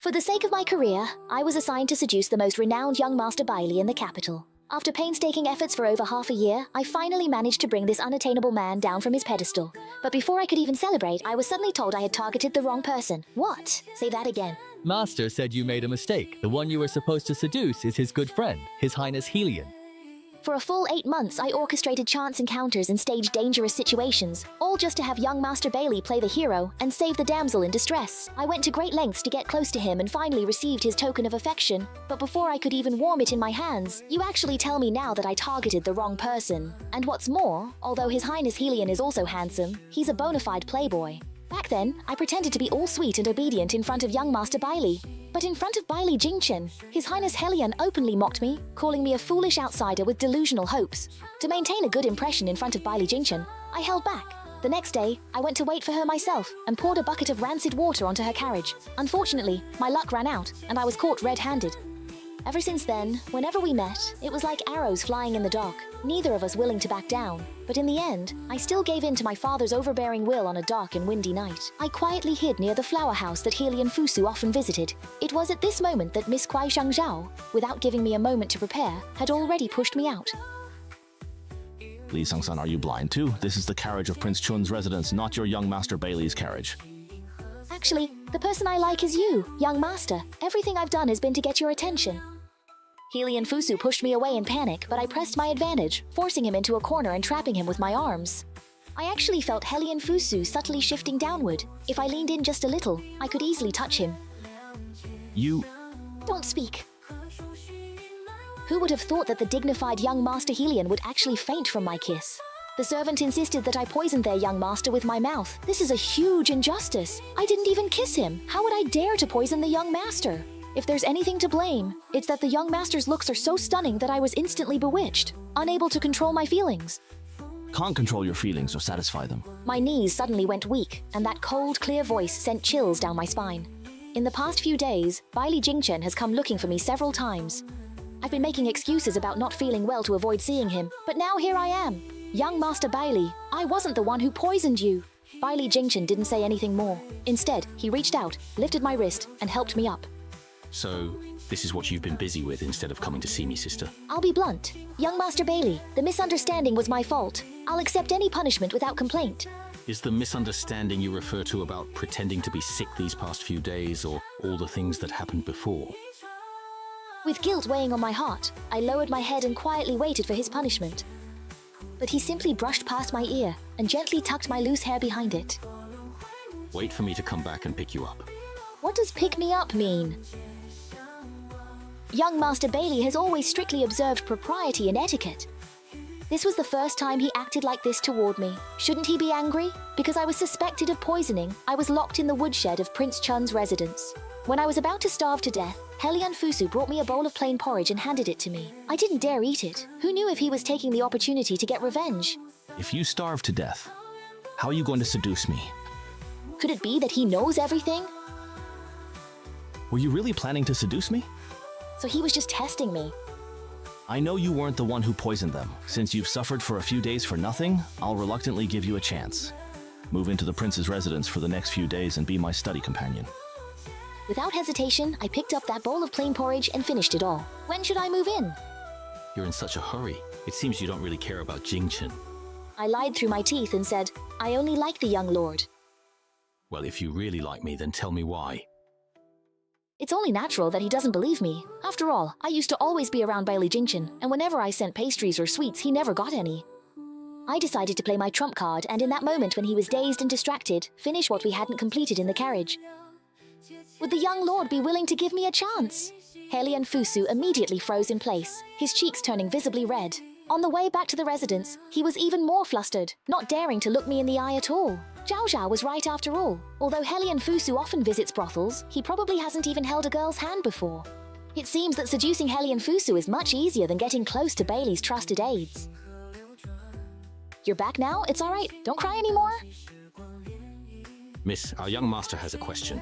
For the sake of my career, I was assigned to seduce the most renowned young master Bailey in the capital. After painstaking efforts for over half a year, I finally managed to bring this unattainable man down from his pedestal. But before I could even celebrate, I was suddenly told I had targeted the wrong person. What? Say that again. Master said you made a mistake. The one you were supposed to seduce is his good friend, His Highness Helion. For a full 8 months, I orchestrated chance encounters and staged dangerous situations, all just to have young Master Bailey play the hero and save the damsel in distress. I went to great lengths to get close to him and finally received his token of affection, but before I could even warm it in my hands, you actually tell me now that I targeted the wrong person. And what's more, although His Highness Helion is also handsome, he's a bona fide playboy. Back then, I pretended to be all sweet and obedient in front of young Master Bailey. But in front of Bailey Jingchen, His Highness Helion openly mocked me, calling me a foolish outsider with delusional hopes. To maintain a good impression in front of Bailey Jingchen, I held back. The next day, I went to wait for her myself and poured a bucket of rancid water onto her carriage. Unfortunately, my luck ran out and I was caught red-handed. Ever since then, whenever we met, it was like arrows flying in the dark, neither of us willing to back down. But in the end, I still gave in to my father's overbearing will on a dark and windy night. I quietly hid near the flower house that Helion Fusu often visited. It was at this moment that Miss Kuai Shangzhao, without giving me a moment to prepare, had already pushed me out. Li Sangsan, are you blind too? This is the carriage of Prince Chun's residence, not your young Master Bailey's carriage. Actually, the person I like is you, young master. Everything I've done has been to get your attention. Helion Fusu pushed me away in panic, but I pressed my advantage, forcing him into a corner and trapping him with my arms. I actually felt Helion Fusu subtly shifting downward. If I leaned in just a little, I could easily touch him. You... Don't speak. Who would have thought that the dignified young Master Helion would actually faint from my kiss? The servant insisted that I poisoned their young master with my mouth. This is a huge injustice. I didn't even kiss him. How would I dare to poison the young master? If there's anything to blame, it's that the young master's looks are so stunning that I was instantly bewitched, unable to control my feelings. Can't control your feelings or satisfy them. My knees suddenly went weak, and that cold, clear voice sent chills down my spine. In the past few days, Bailey Jingchen has come looking for me several times. I've been making excuses about not feeling well to avoid seeing him, but now here I am. Young Master Bailey, I wasn't the one who poisoned you. Bailey Jingchen didn't say anything more. Instead, he reached out, lifted my wrist, and helped me up. So, this is what you've been busy with instead of coming to see me, sister? I'll be blunt. Young Master Bailey, the misunderstanding was my fault. I'll accept any punishment without complaint. Is the misunderstanding you refer to about pretending to be sick these past few days, or all the things that happened before? With guilt weighing on my heart, I lowered my head and quietly waited for his punishment. But he simply brushed past my ear and gently tucked my loose hair behind it. Wait for me to come back and pick you up. What does pick me up mean? Young Master Bailey has always strictly observed propriety and etiquette. This was the first time he acted like this toward me. Shouldn't he be angry? Because I was suspected of poisoning, I was locked in the woodshed of Prince Chun's residence. When I was about to starve to death, Helion Fusu brought me a bowl of plain porridge and handed it to me. I didn't dare eat it. Who knew if he was taking the opportunity to get revenge? If you starve to death, how are you going to seduce me? Could it be that he knows everything? Were you really planning to seduce me? So he was just testing me. I know you weren't the one who poisoned them. Since you've suffered for a few days for nothing, I'll reluctantly give you a chance. Move into the prince's residence for the next few days and be my study companion. Without hesitation, I picked up that bowl of plain porridge and finished it all. When should I move in? You're in such a hurry. It seems you don't really care about Jingchen. I lied through my teeth and said, I only like the young lord. Well, if you really like me, then tell me why. It's only natural that he doesn't believe me. After all, I used to always be around Bailey Jingchen, and whenever I sent pastries or sweets, he never got any. I decided to play my trump card, and in that moment when he was dazed and distracted, finish what we hadn't completed in the carriage. Would the young lord be willing to give me a chance? Helion Fusu immediately froze in place, his cheeks turning visibly red. On the way back to the residence, he was even more flustered, not daring to look me in the eye at all. Zhao Zhao was right after all. Although Helion Fusu often visits brothels, he probably hasn't even held a girl's hand before. It seems that seducing Helion Fusu is much easier than getting close to Bailey's trusted aides. You're back now? It's alright. Don't cry anymore. Miss, our young master has a question.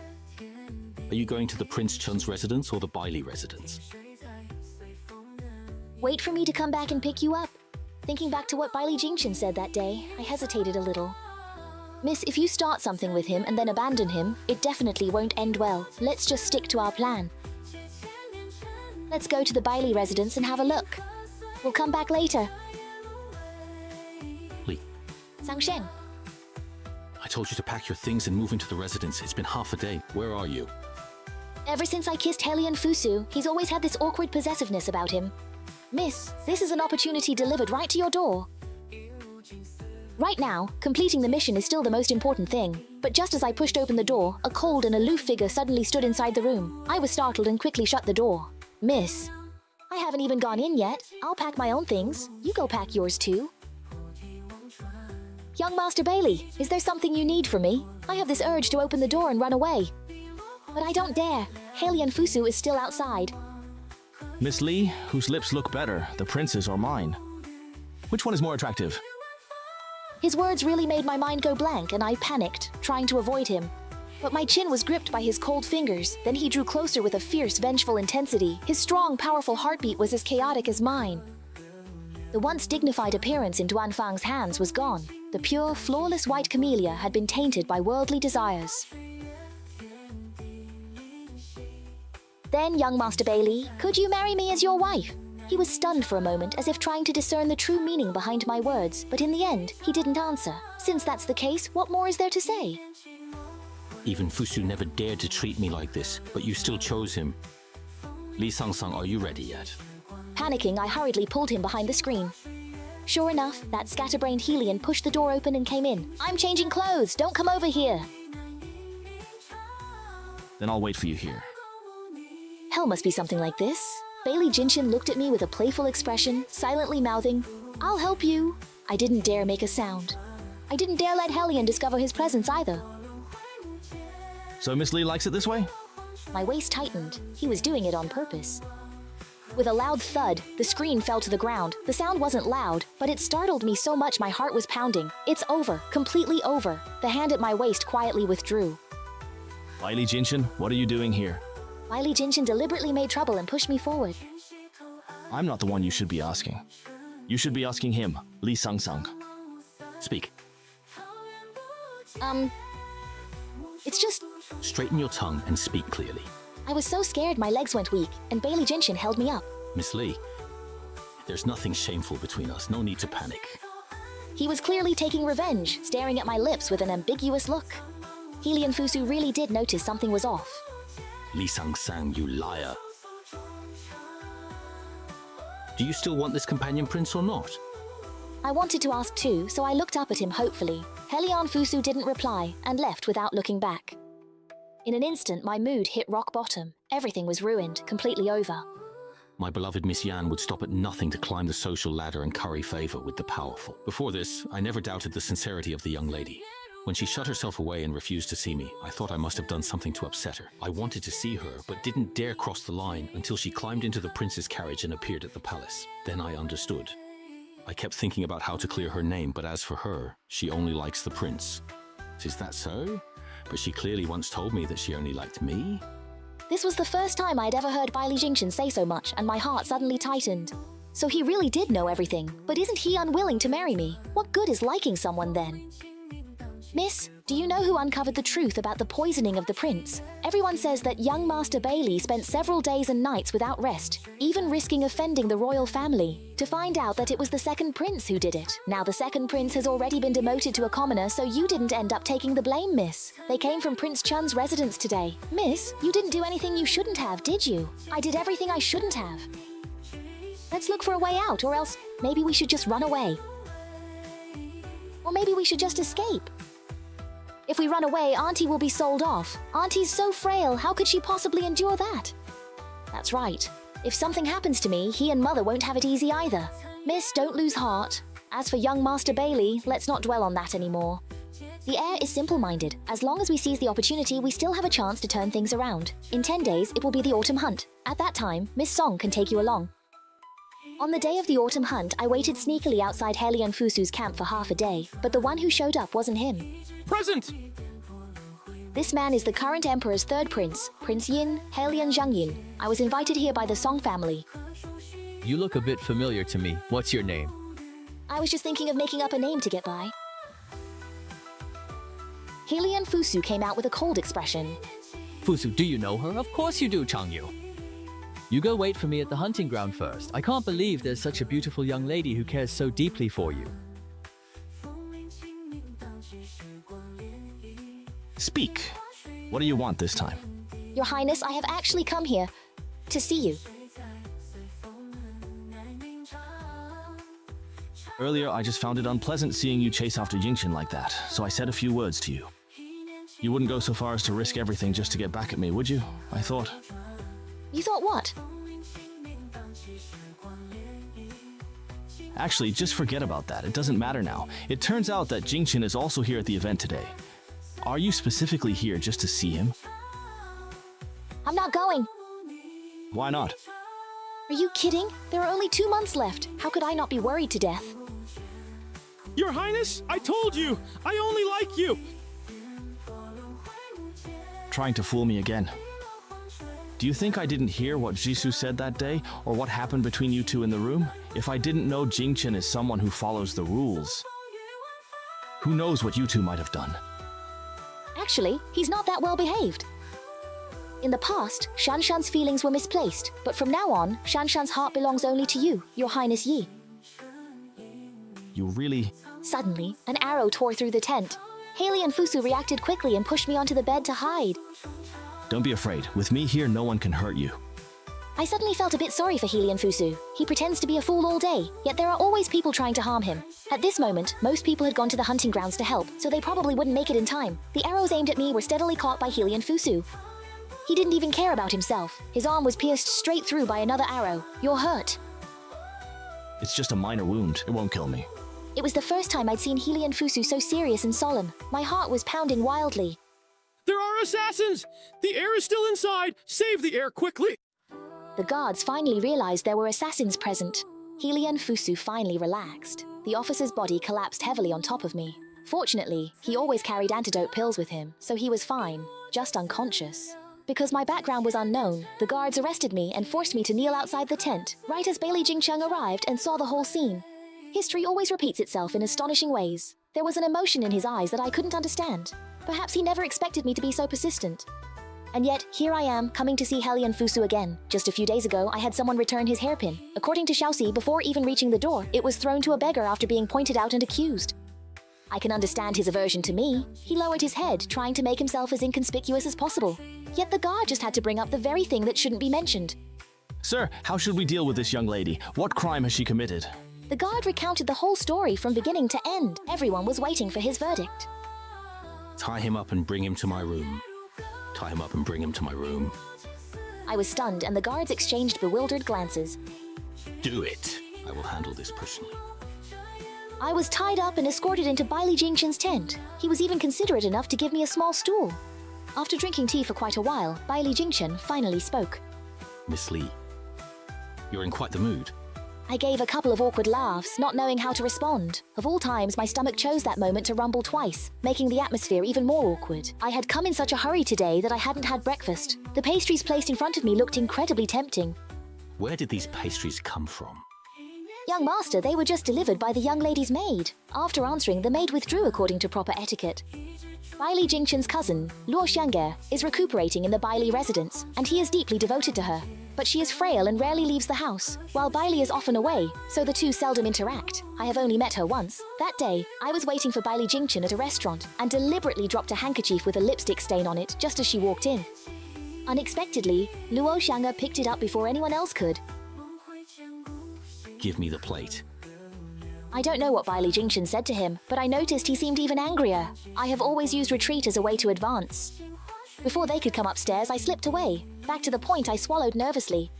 Are you going to the Prince Chun's residence or the Bailey residence? Wait for me to come back and pick you up. Thinking back to what Bailey Jingchen said that day, I hesitated a little. Miss, if you start something with him and then abandon him, it definitely won't end well. Let's just stick to our plan. Let's go to the Bailey residence and have a look. We'll come back later. Lee, Sangsheng. I told you to pack your things and move into the residence. It's been half a day. Where are you? Ever since I kissed Helian Fusu, he's always had this awkward possessiveness about him. Miss, this is an opportunity delivered right to your door. Right now, completing the mission is still the most important thing. But just as I pushed open the door, a cold and aloof figure suddenly stood inside the room. I was startled and quickly shut the door. Miss, I haven't even gone in yet. I'll pack my own things. You go pack yours too. Young Master Bailey, is there something you need from me? I have this urge to open the door and run away. But I don't dare. Helian Fusu is still outside. Miss Lee, whose lips look better, the prince's or mine? Which one is more attractive? His words really made my mind go blank and I panicked, trying to avoid him. But my chin was gripped by his cold fingers. Then he drew closer with a fierce, vengeful intensity. His strong, powerful heartbeat was as chaotic as mine. The once dignified appearance in Duan Fang's hands was gone. The pure, flawless white camellia had been tainted by worldly desires. Then, young Master Bailey, could you marry me as your wife? He was stunned for a moment, as if trying to discern the true meaning behind my words, but in the end, he didn't answer. Since that's the case, what more is there to say? Even Fusu never dared to treat me like this, but you still chose him. Lee Sang-sang, are you ready yet? Panicking, I hurriedly pulled him behind the screen. Sure enough, that scatterbrained Helian pushed the door open and came in. I'm changing clothes, don't come over here. Then I'll wait for you here. Hell must be something like this. Bailey Jinshin looked at me with a playful expression, silently mouthing, I'll help you. I didn't dare make a sound. I didn't dare let Helian discover his presence either. So Miss Lee likes it this way? My waist tightened. He was doing it on purpose. With a loud thud, the screen fell to the ground. The sound wasn't loud, but it startled me so much my heart was pounding. It's over, completely over. The hand at my waist quietly withdrew. Bailey Jinshin, what are you doing here? Bailey Jinshin deliberately made trouble and pushed me forward. I'm not the one you should be asking. You should be asking him, Lee Sang-sang. Speak. It's just... Straighten your tongue and speak clearly. I was so scared my legs went weak, and Bailey Jinshin held me up. Miss Lee, there's nothing shameful between us. No need to panic. He was clearly taking revenge, staring at my lips with an ambiguous look. Helian Fusu really did notice something was off. Lee Sang-sang, you liar. Do you still want this companion prince or not? I wanted to ask too, so I looked up at him hopefully. Helian Fusu didn't reply and left without looking back. In an instant, my mood hit rock bottom. Everything was ruined, completely over. My beloved Miss Yan would stop at nothing to climb the social ladder and curry favor with the powerful. Before this, I never doubted the sincerity of the young lady. When she shut herself away and refused to see me, I thought I must have done something to upset her. I wanted to see her, but didn't dare cross the line until she climbed into the prince's carriage and appeared at the palace. Then I understood. I kept thinking about how to clear her name, but as for her, she only likes the prince. Is that so? But she clearly once told me that she only liked me. This was the first time I'd ever heard Bailey Jinshin say so much, and my heart suddenly tightened. So he really did know everything, but isn't he unwilling to marry me? What good is liking someone then? Miss, do you know who uncovered the truth about the poisoning of the prince? Everyone says that young Master Bailey spent several days and nights without rest, even risking offending the royal family, to find out that it was the second prince who did it. Now the second prince has already been demoted to a commoner, so you didn't end up taking the blame, miss. They came from Prince Chun's residence today. Miss, you didn't do anything you shouldn't have, did you? I did everything I shouldn't have. Let's look for a way out, or else maybe we should just run away. Or maybe we should just escape. If we run away, Auntie will be sold off. Auntie's so frail, how could she possibly endure that? That's right. If something happens to me, he and Mother won't have it easy either. Miss, don't lose heart. As for young Master Bailey, let's not dwell on that anymore. The heir is simple-minded. As long as we seize the opportunity, we still have a chance to turn things around. In 10 days, it will be the autumn hunt. At that time, Miss Song can take you along. On the day of the autumn hunt, I waited sneakily outside Helian Fusu's camp for half a day, but the one who showed up wasn't him. Present! This man is the current emperor's third prince, Prince Yin, Helian Zhangyin. I was invited here by the Song family. You look a bit familiar to me. What's your name? I was just thinking of making up a name to get by. Hylian Fusu came out with a cold expression. Fusu, do you know her? Of course you do, Changyu. You go wait for me at the hunting ground first. I can't believe there's such a beautiful young lady who cares so deeply for you. Speak. What do you want this time? Your Highness, I have actually come here to see you. Earlier, I just found it unpleasant seeing you chase after Jingchen like that, so I said a few words to you. You wouldn't go so far as to risk everything just to get back at me, would you? I thought. You thought what? Actually, just forget about that. It doesn't matter now. It turns out that Jingchen is also here at the event today. Are you specifically here just to see him? I'm not going. Why not? Are you kidding? There are only 2 months left. How could I not be worried to death? Your Highness, I told you! I only like you! Trying to fool me again. Do you think I didn't hear what Jisoo said that day, or what happened between you two in the room? If I didn't know Jingchen is someone who follows the rules, who knows what you two might have done? Actually, he's not that well behaved. In the past, Shanshan's feelings were misplaced, but from now on, Shanshan's heart belongs only to you, Your Highness Yi. You really... Suddenly, an arrow tore through the tent. Haley and Fusu reacted quickly and pushed me onto the bed to hide. Don't be afraid. With me here, no one can hurt you. I suddenly felt a bit sorry for Haley and Fusu. He pretends to be a fool all day, yet there are always people trying to harm him. At this moment, most people had gone to the hunting grounds to help, so they probably wouldn't make it in time. The arrows aimed at me were steadily caught by Haley and Fusu. He didn't even care about himself. His arm was pierced straight through by another arrow. You're hurt. It's just a minor wound. It won't kill me. It was the first time I'd seen Haley and Fusu so serious and solemn. My heart was pounding wildly. There are assassins! The heir is still inside! Save the heir quickly! The guards finally realized there were assassins present. Haley and Fusu finally relaxed. The officer's body collapsed heavily on top of me. Fortunately, he always carried antidote pills with him, so he was fine, just unconscious. Because my background was unknown, the guards arrested me and forced me to kneel outside the tent, right as Bailey Jingcheng arrived and saw the whole scene. History always repeats itself in astonishing ways. There was an emotion in his eyes that I couldn't understand. Perhaps he never expected me to be so persistent. And yet, here I am, coming to see Haley and Fusu again. Just a few days ago, I had someone return his hairpin. According to Xiaoxi, before even reaching the door, it was thrown to a beggar after being pointed out and accused. I can understand his aversion to me. He lowered his head, trying to make himself as inconspicuous as possible. Yet the guard just had to bring up the very thing that shouldn't be mentioned. Sir, how should we deal with this young lady? What crime has she committed? The guard recounted the whole story from beginning to end. Everyone was waiting for his verdict. Tie him up and bring him to my room. Tie him up and bring him to my room. I was stunned, and the guards exchanged bewildered glances. Do it. I will handle this personally. I was tied up and escorted into Bailey Jingchen's tent. He was even considerate enough to give me a small stool. After drinking tea for quite a while, Bailey Jingchen finally spoke. Miss Lee, you're in quite the mood. I gave a couple of awkward laughs, not knowing how to respond. Of all times, my stomach chose that moment to rumble twice, making the atmosphere even more awkward. I had come in such a hurry today that I hadn't had breakfast. The pastries placed in front of me looked incredibly tempting. Where did these pastries come from? Young master, they were just delivered by the young lady's maid. After answering, the maid withdrew according to proper etiquette. Bailey Jingchen's cousin, Luo Xiangge, is recuperating in the Bailey residence, and he is deeply devoted to her. But she is frail and rarely leaves the house, while Bailey is often away, so the two seldom interact. I have only met her once. That day, I was waiting for Bailey Jingchen at a restaurant and deliberately dropped a handkerchief with a lipstick stain on it just as she walked in. Unexpectedly, Luo Xiangge picked it up before anyone else could. Give me the plate. I don't know what Bailey Jingchen said to him, but I noticed he seemed even angrier. I have always used retreat as a way to advance. Before they could come upstairs, I slipped away. Back to the point, I swallowed nervously.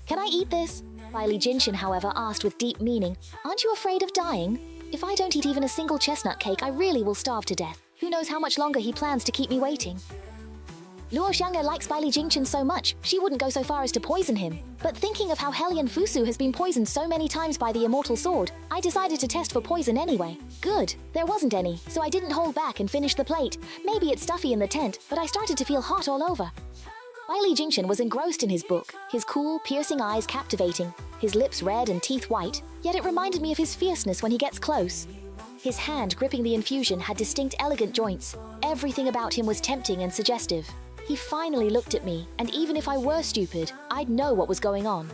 Can I eat this? Bailey Jingchen, however, asked with deep meaning. Aren't you afraid of dying? If I don't eat even a single chestnut cake, I really will starve to death. Who knows how much longer he plans to keep me waiting? Luo Xiangge likes Bailey Jingchen so much, she wouldn't go so far as to poison him. But thinking of how Hellion Fusu has been poisoned so many times by the immortal sword, I decided to test for poison anyway. Good, there wasn't any, so I didn't hold back and finished the plate. Maybe it's stuffy in the tent, but I started to feel hot all over. Bailey Jingchen was engrossed in his book, his cool, piercing eyes captivating, his lips red and teeth white, yet it reminded me of his fierceness when he gets close. His hand gripping the infusion had distinct, elegant joints. Everything about him was tempting and suggestive. He finally looked at me, and even if I were stupid, I'd know what was going on.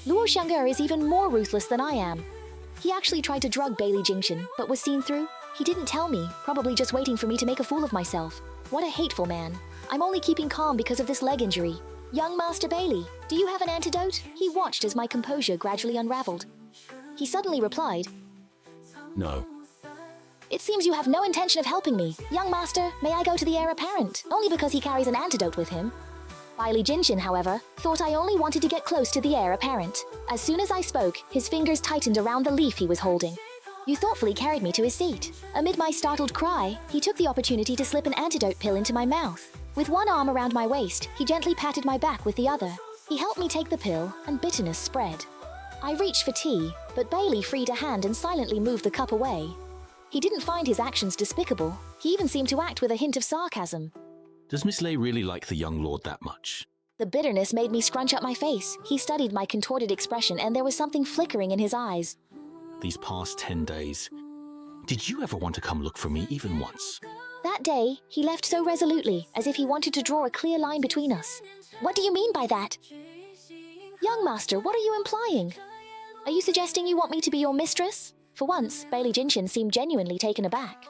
Luo Xiang'er is even more ruthless than I am. He actually tried to drug Bailey Jingchen, but was seen through. He didn't tell me, probably just waiting for me to make a fool of myself. What a hateful man. I'm only keeping calm because of this leg injury. Young Master Bailey, do you have an antidote? He watched as my composure gradually unraveled. He suddenly replied, No. It seems you have no intention of helping me. Young Master, may I go to the heir apparent? Only because he carries an antidote with him. Bailey Jingchen, however, thought I only wanted to get close to the heir apparent. As soon as I spoke, his fingers tightened around the leaf he was holding. You thoughtfully carried me to his seat. Amid my startled cry, he took the opportunity to slip an antidote pill into my mouth. With one arm around my waist, he gently patted my back with the other. He helped me take the pill, and bitterness spread. I reached for tea, but Bailey freed a hand and silently moved the cup away. He didn't find his actions despicable. He even seemed to act with a hint of sarcasm. Does Miss Lei really like the young lord that much? The bitterness made me scrunch up my face. He studied my contorted expression, and there was something flickering in his eyes. These past 10 days, did you ever want to come look for me even once? That day, he left so resolutely, as if he wanted to draw a clear line between us. What do you mean by that? Young Master, what are you implying? Are you suggesting you want me to be your mistress? For once, Bailey Jingchen seemed genuinely taken aback.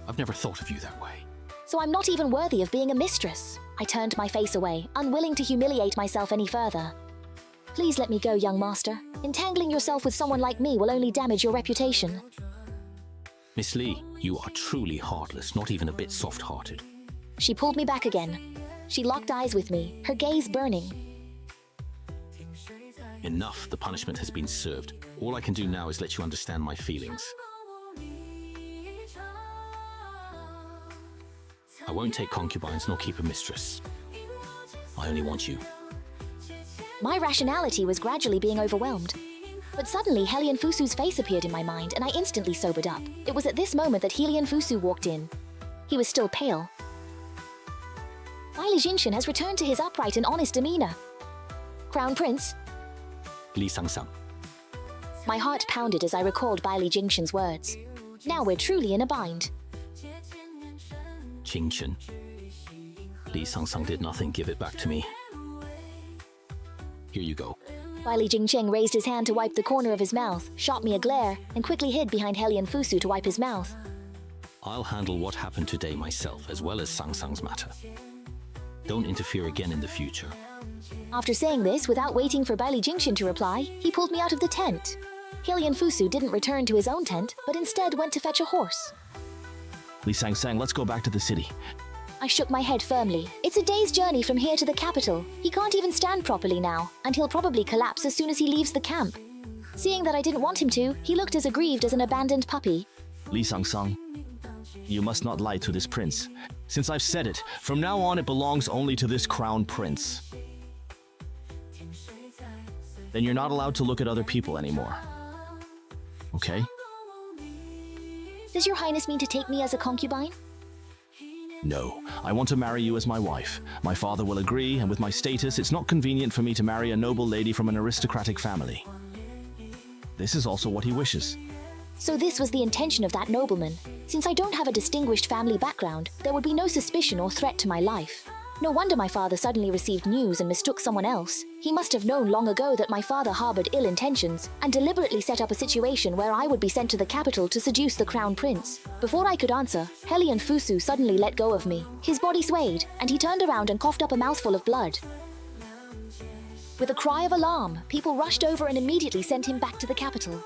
I've never thought of you that way. So I'm not even worthy of being a mistress. I turned my face away, unwilling to humiliate myself any further. Please let me go, young master. Entangling yourself with someone like me will only damage your reputation. Miss Li, you are truly heartless, not even a bit soft-hearted. She pulled me back again. She locked eyes with me, her gaze burning. Enough, the punishment has been served. All I can do now is let you understand my feelings. I won't take concubines nor keep a mistress. I only want you. My rationality was gradually being overwhelmed. But suddenly, Helian Fusu's face appeared in my mind, and I instantly sobered up. It was at this moment that Helian Fusu walked in. He was still pale. Bailey Jingchen has returned to his upright and honest demeanor. Crown Prince? Li Sang-sang. My heart pounded as I recalled Bailey Jingchen's words. Now we're truly in a bind. Jingchen. Li Sang-sang did nothing, give it back to me. Here you go. Bailey Jingchen raised his hand to wipe the corner of his mouth, shot me a glare, and quickly hid behind Helian Fusu to wipe his mouth. I'll handle what happened today myself, as well as Sang-sang's matter. Don't interfere again in the future. After saying this, without waiting for Bailey Jingchen to reply, he pulled me out of the tent. Helian Fusu didn't return to his own tent, but instead went to fetch a horse. Li Sang-sang, let's go back to the city. I shook my head firmly. It's a day's journey from here to the capital. He can't even stand properly now, and he'll probably collapse as soon as he leaves the camp. Seeing that I didn't want him to, he looked as aggrieved as an abandoned puppy. Li Sang-sang, you must not lie to this prince. Since I've said it, from now on it belongs only to this crown prince. Then you're not allowed to look at other people anymore. Okay? Does your highness mean to take me as a concubine? No, I want to marry you as my wife. My father will agree, and with my status, it's not convenient for me to marry a noble lady from an aristocratic family. This is also what he wishes. So this was the intention of that nobleman. Since I don't have a distinguished family background, there would be no suspicion or threat to my life. No wonder my father suddenly received news and mistook someone else. He must have known long ago that my father harbored ill intentions and deliberately set up a situation where I would be sent to the capital to seduce the crown prince. Before I could answer, Helian Fusu suddenly let go of me. His body swayed, and he turned around and coughed up a mouthful of blood. With a cry of alarm, people rushed over and immediately sent him back to the capital.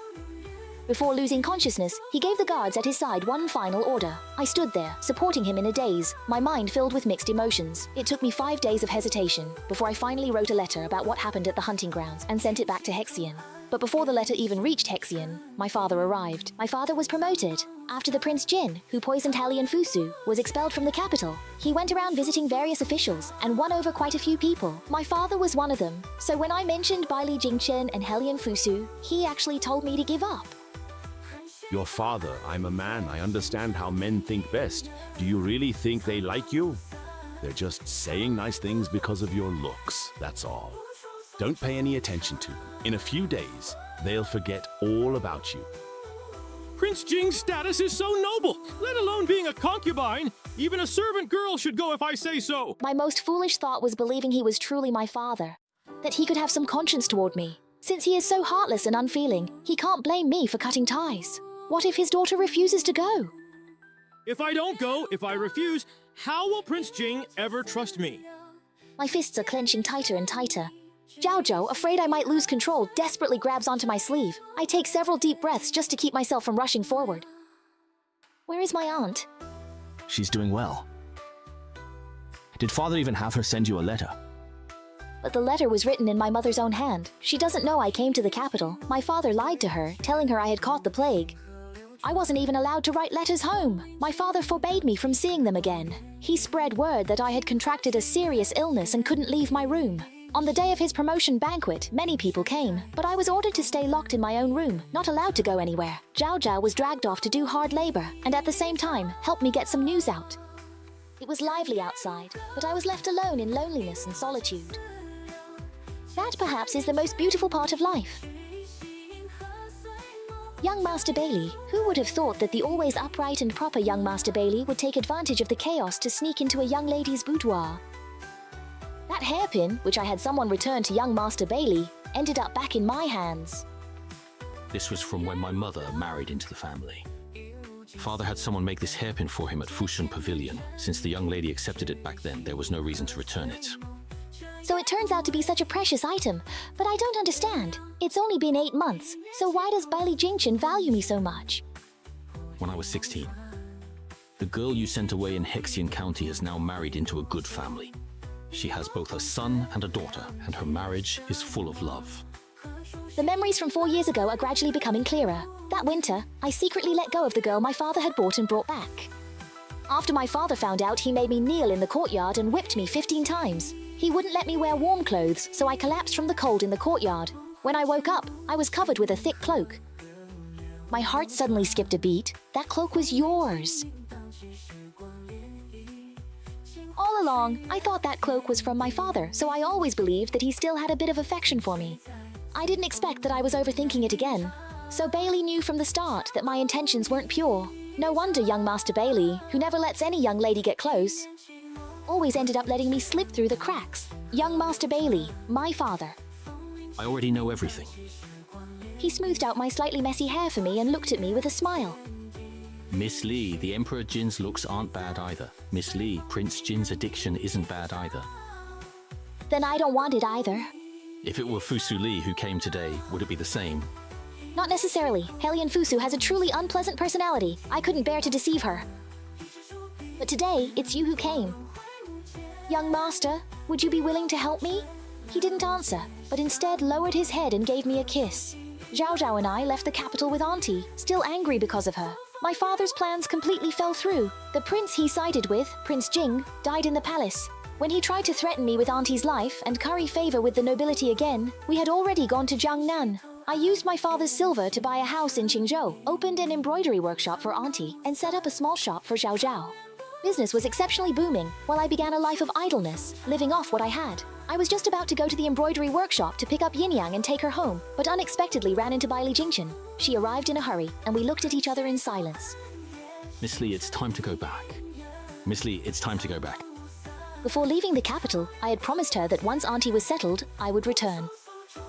Before losing consciousness, he gave the guards at his side one final order. I stood there, supporting him in a daze, my mind filled with mixed emotions. It took me 5 days of hesitation before I finally wrote a letter about what happened at the hunting grounds and sent it back to Hexian. But before the letter even reached Hexian, my father arrived. My father was promoted. After the Prince Jin, who poisoned Helian Fusu, was expelled from the capital, he went around visiting various officials and won over quite a few people. My father was one of them. So when I mentioned Bailey Jingchen and Helian Fusu, he actually told me to give up. Your father, I'm a man. I understand how men think best. Do you really think they like you? They're just saying nice things because of your looks, that's all. Don't pay any attention to them. In a few days, they'll forget all about you. Prince Jing's status is so noble, let alone being a concubine. Even a servant girl should go if I say so. My most foolish thought was believing he was truly my father, that he could have some conscience toward me. Since he is so heartless and unfeeling, he can't blame me for cutting ties. What if his daughter refuses to go? If I don't go, if I refuse, how will Prince Jing ever trust me? My fists are clenching tighter and tighter. Zhao Zhao, afraid I might lose control, desperately grabs onto my sleeve. I take several deep breaths just to keep myself from rushing forward. Where is my aunt? She's doing well. Did father even have her send you a letter? But the letter was written in my mother's own hand. She doesn't know I came to the capital. My father lied to her, telling her I had caught the plague. I wasn't even allowed to write letters home. My father forbade me from seeing them again. He spread word that I had contracted a serious illness and couldn't leave my room. On the day of his promotion banquet, many people came, but I was ordered to stay locked in my own room, not allowed to go anywhere. Zhao Zhao was dragged off to do hard labor, and at the same time, helped me get some news out. It was lively outside, but I was left alone in loneliness and solitude. That perhaps is the most beautiful part of life. Young Master Bailey, who would have thought that the always upright and proper young Master Bailey would take advantage of the chaos to sneak into a young lady's boudoir? That hairpin, which I had someone return to young Master Bailey, ended up back in my hands. This was from when my mother married into the family. Father had someone make this hairpin for him at Fushun Pavilion. Since the young lady accepted it back then, there was no reason to return it. So it turns out to be such a precious item, but I don't understand. It's only been 8 months, so why does Bailey Jingchen value me so much? When I was 16. The girl you sent away in Hexian County has now married into a good family. She has both a son and a daughter, and her marriage is full of love. The memories from 4 years ago are gradually becoming clearer. That winter, I secretly let go of the girl my father had bought and brought back. After my father found out, he made me kneel in the courtyard and whipped me 15 times. He wouldn't let me wear warm clothes, so I collapsed from the cold in the courtyard. When I woke up, I was covered with a thick cloak. My heart suddenly skipped a beat. That cloak was yours. All along, I thought that cloak was from my father, so I always believed that he still had a bit of affection for me. I didn't expect that I was overthinking it again. So Bailey knew from the start that my intentions weren't pure. No wonder young Master Bailey, who never lets any young lady get close, always ended up letting me slip through the cracks. Young Master Bailey, my father. I already know everything. He smoothed out my slightly messy hair for me and looked at me with a smile. Miss Li, the Emperor Jin's looks aren't bad either. Miss Li, Prince Jin's addiction isn't bad either. Then I don't want it either. If it were Fusu Li who came today, would it be the same? Not necessarily. Hellion Fusu has a truly unpleasant personality. I couldn't bear to deceive her. But today, it's you who came. Young Master, would you be willing to help me? He didn't answer, but instead lowered his head and gave me a kiss. Zhao Zhao and I left the capital with Auntie, still angry because of her. My father's plans completely fell through. The prince he sided with, Prince Jing, died in the palace. When he tried to threaten me with Auntie's life and curry favor with the nobility again, we had already gone to Jiangnan. I used my father's silver to buy a house in Qingzhou, opened an embroidery workshop for Auntie, and set up a small shop for Zhao Zhao. Business was exceptionally booming, while I began a life of idleness, living off what I had. I was just about to go to the embroidery workshop to pick up Yin Yang and take her home, but unexpectedly ran into Bailey Jingchen. She arrived in a hurry, and we looked at each other in silence. Miss Li, it's time to go back. Miss Li, it's time to go back. Before leaving the capital, I had promised her that once Auntie was settled, I would return.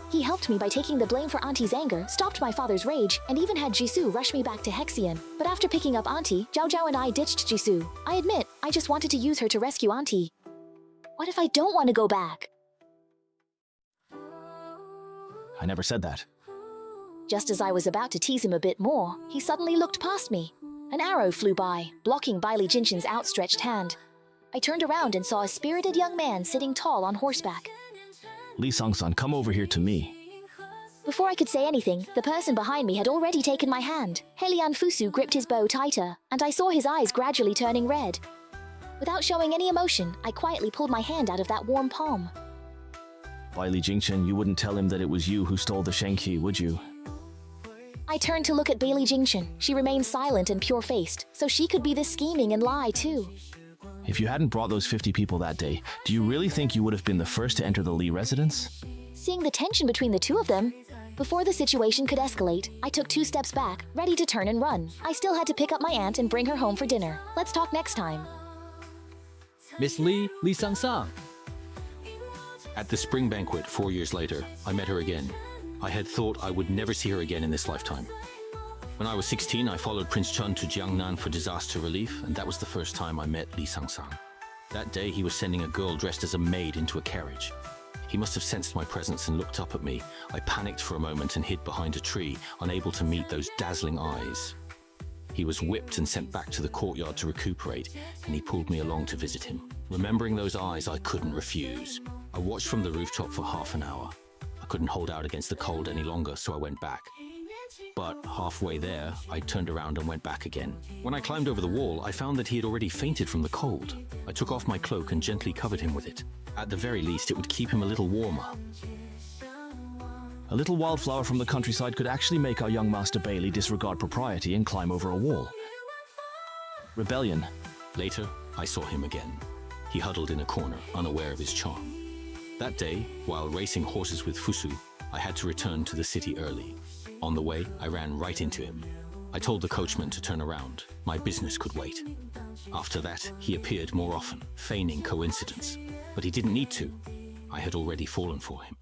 He helped me by taking the blame for Auntie's anger, stopped my father's rage, and even had Jisoo rush me back to Hexian. But after picking up Auntie, Zhao Zhao and I ditched Jisoo. I admit, I just wanted to use her to rescue Auntie. What if I don't want to go back? I never said that. Just as I was about to tease him a bit more, he suddenly looked past me. An arrow flew by, blocking Bailey Jinchen's outstretched hand. I turned around and saw a spirited young man sitting tall on horseback. Li Song-san, come over here to me. Before I could say anything, the person behind me had already taken my hand. Hellion Fusu gripped his bow tighter, and I saw his eyes gradually turning red. Without showing any emotion, I quietly pulled my hand out of that warm palm. Bailey Jingchen, you wouldn't tell him that it was you who stole the Shenki, would you? I turned to look at Bailey Jingchen. She remained silent and pure-faced, so she could be this scheming and lie too. If you hadn't brought those 50 people that day, do you really think you would have been the first to enter the Li residence? Seeing the tension between the two of them, Before the situation could escalate, I took 2 steps back, ready to turn and run. I still had to pick up my aunt and bring her home for dinner. Let's talk next time. Miss Li Sang-sang. At the spring banquet 4 years later, I met her again. I had thought I would never see her again in this lifetime. When I was 16, I followed Prince Chun to Jiangnan for disaster relief, and that was the first time I met Li Sang-sang. That day, he was sending a girl dressed as a maid into a carriage. He must have sensed my presence and looked up at me. I panicked for a moment and hid behind a tree, unable to meet those dazzling eyes. He was whipped and sent back to the courtyard to recuperate, and he pulled me along to visit him. Remembering those eyes, I couldn't refuse. I watched from the rooftop for half an hour. I couldn't hold out against the cold any longer, so I went back. But halfway there, I turned around and went back again. When I climbed over the wall, I found that he had already fainted from the cold. I took off my cloak and gently covered him with it. At the very least, it would keep him a little warmer. A little wildflower from the countryside could actually make our young Master Bailey disregard propriety and climb over a wall. Rebellion. Later, I saw him again. He huddled in a corner, unaware of his charm. That day, while racing horses with Fusu, I had to return to the city early. On the way, I ran right into him. I told the coachman to turn around. My business could wait. After that, he appeared more often, feigning coincidence. But he didn't need to. I had already fallen for him.